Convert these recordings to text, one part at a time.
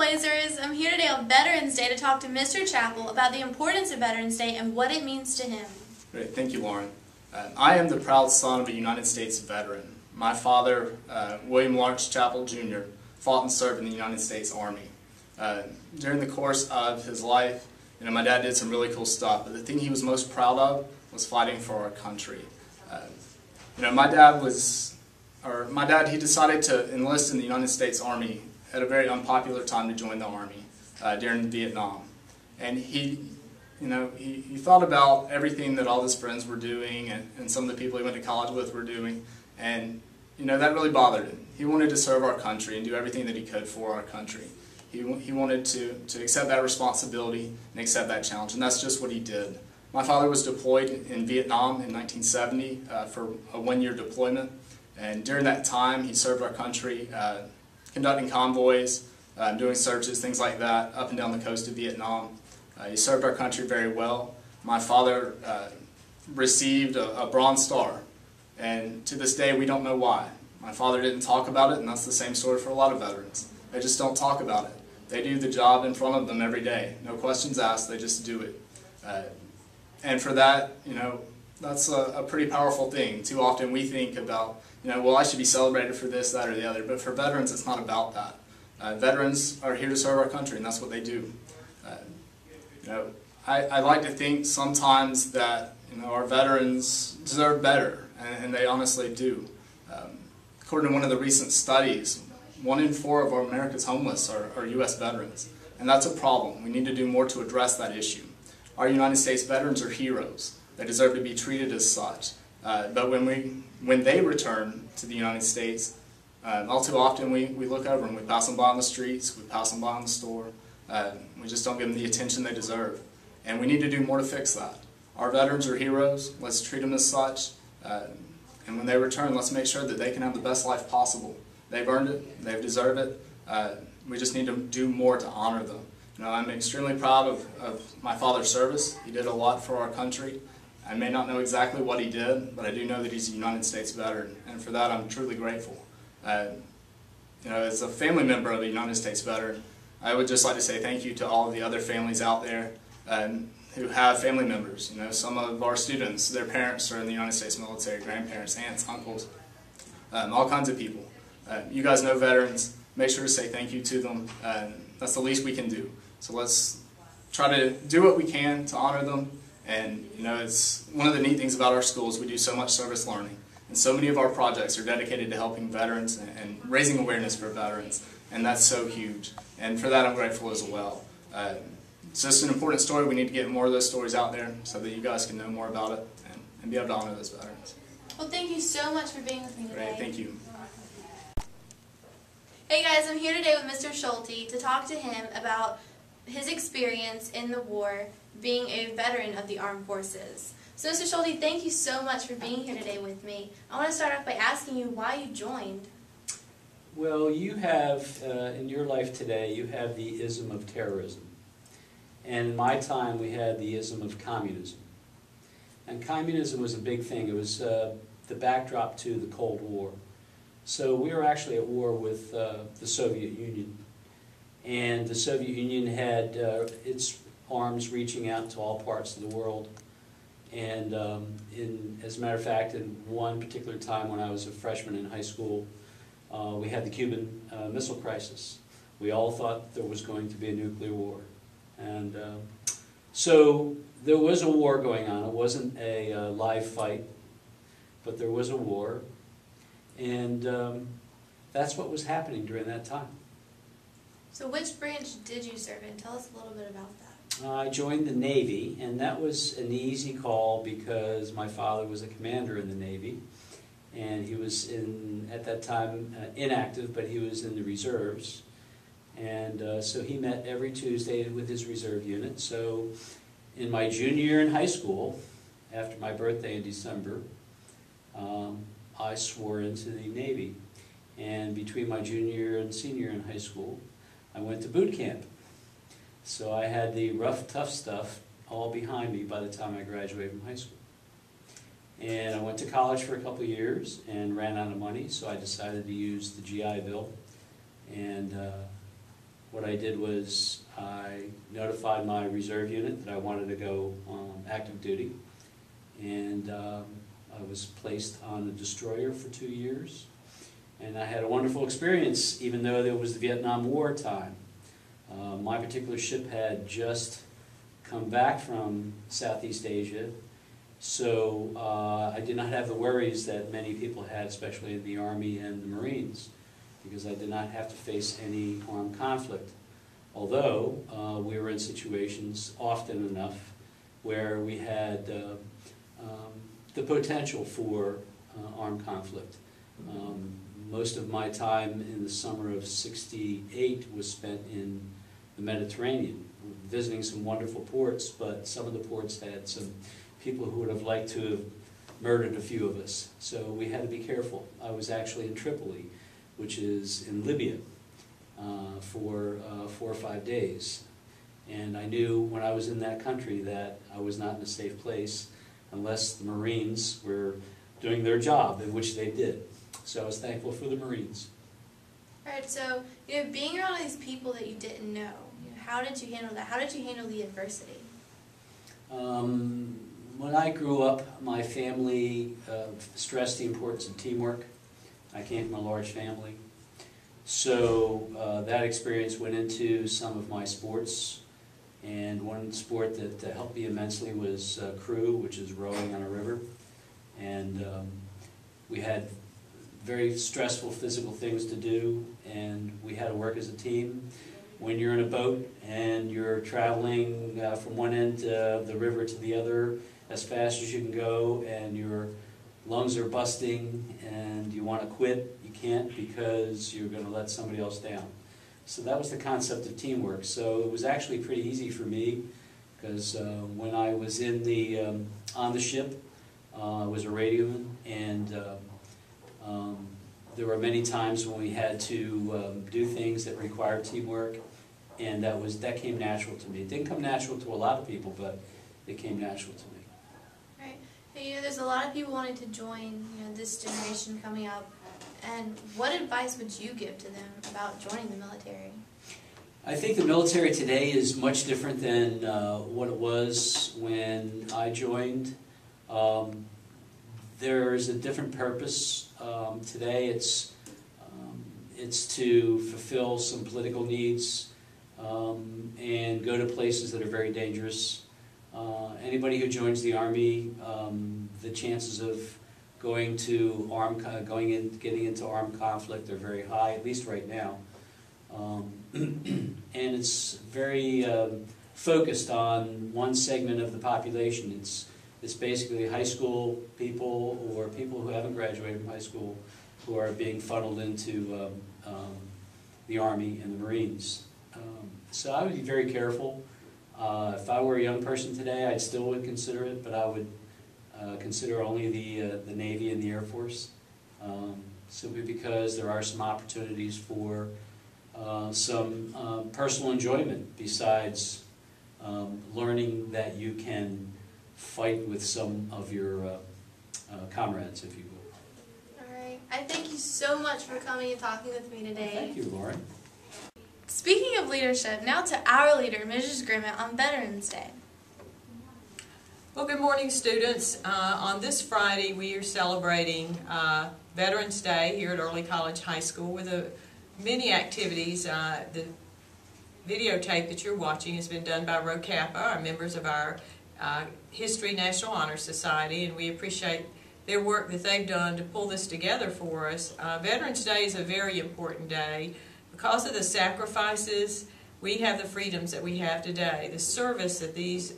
Trailblazers! I'm here today on Veterans Day to talk to Mr. Chappell about the importance of Veterans Day and what it means to him. Great, thank you, Lauren. I am the proud son of a United States veteran. My father, William Lawrence Chappell Jr., fought and served in the United States Army. During the course of his life, my dad did some really cool stuff, but the thing he was most proud of was fighting for our country. My dad, he decided to enlist in the United States Army at a very unpopular time to join the Army during Vietnam. And he thought about everything that all his friends were doing and some of the people he went to college with were doing, and that really bothered him. He wanted to serve our country and do everything that he could for our country. He wanted to accept that responsibility and accept that challenge, and that's just what he did. My father was deployed in Vietnam in 1970 for a one-year deployment, and during that time he served our country conducting convoys, doing searches, things like that, up and down the coast of Vietnam. He served our country very well. My father received a Bronze Star, and to this day we don't know why. My father didn't talk about it, and that's the same story for a lot of veterans. They just don't talk about it. They do the job in front of them every day. No questions asked, they just do it. And for that, that's a pretty powerful thing. Too often we think about, well, I should be celebrated for this, that, or the other. But for veterans, it's not about that. Veterans are here to serve our country, and that's what they do. I like to think sometimes that our veterans deserve better, and they honestly do. According to one of the recent studies, 1 in 4 of America's homeless are U.S. veterans, and that's a problem. We need to do more to address that issue. Our United States veterans are heroes. They deserve to be treated as such. But when they return to the United States, all too often we look over them. We pass them by on the streets, we pass them by in the store. We just don't give them the attention they deserve. And we need to do more to fix that. Our veterans are heroes. Let's treat them as such. And when they return, let's make sure that they can have the best life possible. They've earned it. They've deserved it. We just need to do more to honor them. I'm extremely proud of my father's service. He did a lot for our country. I may not know exactly what he did, but I do know that he's a United States veteran, and for that I'm truly grateful. As a family member of a United States veteran, I would just like to say thank you to all of the other families out there who have family members. Some of our students, their parents are in the United States military, grandparents, aunts, uncles, all kinds of people. You guys know veterans. Make sure to say thank you to them. That's the least we can do. So let's try to do what we can to honor them. And it's one of the neat things about our schools. We do so much service learning, and so many of our projects are dedicated to helping veterans and raising awareness for veterans, and that's so huge. And for that I'm grateful as well. It's just an important story. We need to get more of those stories out there so that you guys can know more about it and be able to honor those veterans. Well, thank you so much for being with me today. Great, thank you. Hey guys, I'm here today with Mr. Schulte to talk to him about his experience in the war, being a veteran of the armed forces. So Mr. Schulte, thank you so much for being here today with me. I want to start off by asking you why you joined. Well, you have, in your life today, you have the ism of terrorism. And in my time, we had the ism of communism. And communism was a big thing. It was the backdrop to the Cold War. So we were actually at war with the Soviet Union. And the Soviet Union had its arms reaching out to all parts of the world. And as a matter of fact, in one particular time when I was a freshman in high school, we had the Cuban Missile Crisis. We all thought there was going to be a nuclear war. And so there was a war going on. It wasn't a live fight, but there was a war. And that's what was happening during that time. So which branch did you serve in? Tell us a little bit about that. I joined the Navy, and that was an easy call because my father was a commander in the Navy. And he was, at that time, inactive, but he was in the reserves. And so he met every Tuesday with his reserve unit. So in my junior year in high school, after my birthday in December, I swore into the Navy. And between my junior year and senior year in high school, I went to boot camp. So I had the rough, tough stuff all behind me by the time I graduated from high school. And I went to college for a couple of years and ran out of money, so I decided to use the GI Bill. And what I did was I notified my reserve unit that I wanted to go active duty, and I was placed on a destroyer for 2 years, and I had a wonderful experience, even though there was the Vietnam War time. My particular ship had just come back from Southeast Asia, so I did not have the worries that many people had, especially in the Army and the Marines, because I did not have to face any armed conflict. Although we were in situations often enough where we had the potential for armed conflict. Most of my time in the summer of '68 was spent in the Mediterranean, visiting some wonderful ports, but some of the ports had some people who would have liked to have murdered a few of us. So we had to be careful. I was actually in Tripoli, which is in Libya, for 4 or 5 days. And I knew when I was in that country that I was not in a safe place unless the Marines were doing their job, in which they did. So I was thankful for the Marines. All right, so being around all these people that you didn't know, how did you handle that? How did you handle the adversity? When I grew up, my family stressed the importance of teamwork. I came from a large family. So that experience went into some of my sports. And one sport that helped me immensely was crew, which is rowing on a river. And we had very stressful physical things to do, and we had to work as a team. When you're in a boat and you're traveling from one end of the river to the other as fast as you can go, and your lungs are busting and you want to quit, you can't because you're going to let somebody else down. So that was the concept of teamwork. So it was actually pretty easy for me, because when I was in on the ship, I was a radioman, and there were many times when we had to do things that required teamwork, and that came natural to me. It didn't come natural to a lot of people, but it came natural to me. Right. There's a lot of people wanting to join this generation coming up, and what advice would you give to them about joining the military? I think the military today is much different than what it was when I joined. There's a different purpose. Today it's to fulfill some political needs and go to places that are very dangerous. Anybody who joins the Army, the chances of getting into armed conflict are very high, at least right now. And it's very focused on one segment of the population. It's basically high school people or people who haven't graduated from high school who are being funneled into the Army and the Marines. So I would be very careful. If I were a young person today, I still would consider it, but I would consider only the Navy and the Air Force, simply because there are some opportunities for some personal enjoyment besides learning that you can fight with some of your comrades, if you will. All right. I thank you so much for coming and talking with me today. Thank you, Lauren. Speaking of leadership, now to our leader, Mrs. Grimmett, on Veterans Day. Well, good morning, students. On this Friday, we are celebrating Veterans Day here at Early College High School with many activities. The videotape that you're watching has been done by ROCAPA, our members of our History National Honor Society, and we appreciate their work that they've done to pull this together for us. Veterans Day is a very important day. Because of the sacrifices, we have the freedoms that we have today. The service that these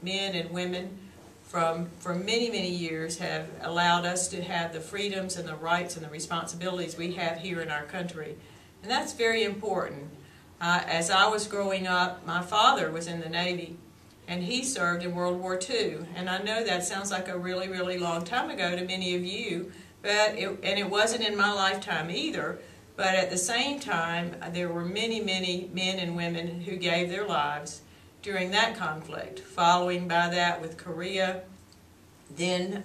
men and women for many, many years have allowed us to have the freedoms and the rights and the responsibilities we have here in our country. And that's very important. As I was growing up, my father was in the Navy, and he served in World War II. And I know that sounds like a really, really long time ago to many of you, and it wasn't in my lifetime either. But at the same time, there were many, many men and women who gave their lives during that conflict. Following by that with Korea, then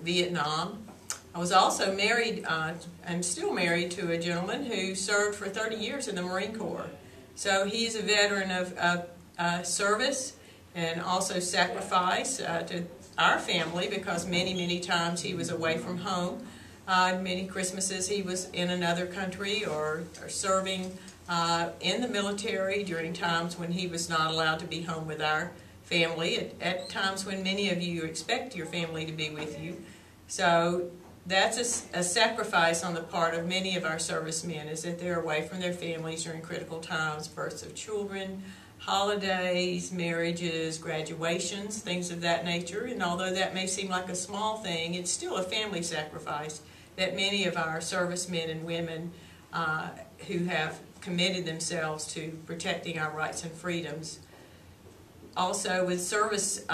Vietnam. I was also married, I'm still married to a gentleman who served for 30 years in the Marine Corps. So he's a veteran of service and also sacrifice to our family, because many times he was away from home. Many Christmases he was in another country or serving in the military during times when he was not allowed to be home with our family, at times when many of you expect your family to be with you. So that's a sacrifice on the part of many of our servicemen, is that they're away from their families during critical times, births of children, holidays, marriages, graduations, things of that nature. And although that may seem like a small thing, it's still a family sacrifice that many of our servicemen and women who have committed themselves to protecting our rights and freedoms. Also, with service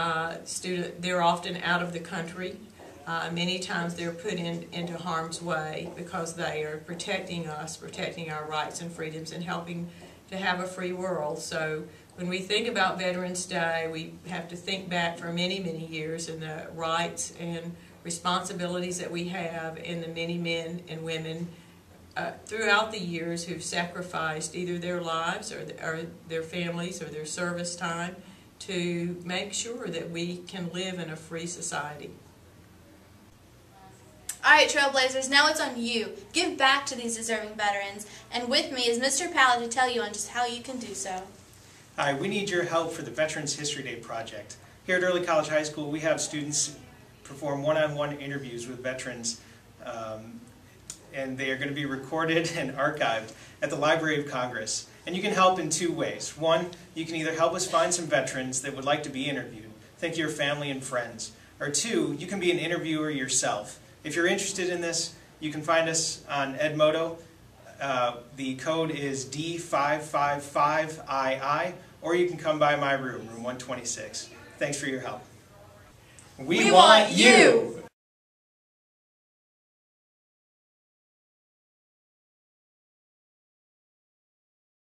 students, they're often out of the country. Many times they're put into harm's way because they are protecting us, protecting our rights and freedoms, and helping to have a free world. So when we think about Veterans Day, we have to think back for many years and the rights and responsibilities that we have, and the many men and women throughout the years who've sacrificed either their lives or their families or their service time to make sure that we can live in a free society. Alright, Trailblazers, now it's on you. Give back to these deserving veterans. And with me is Mr. Pallett to tell you on just how you can do so. Hi, we need your help for the Veterans History Day project. Here at Early College High School, we have students perform one-on-one interviews with veterans, and they are going to be recorded and archived at the Library of Congress. And you can help in two ways. One, you can either help us find some veterans that would like to be interviewed. Think of your family and friends. Or two, you can be an interviewer yourself. If you're interested in this, you can find us on Edmodo. The code is D555II, or you can come by my room, room 126. Thanks for your help. We want you!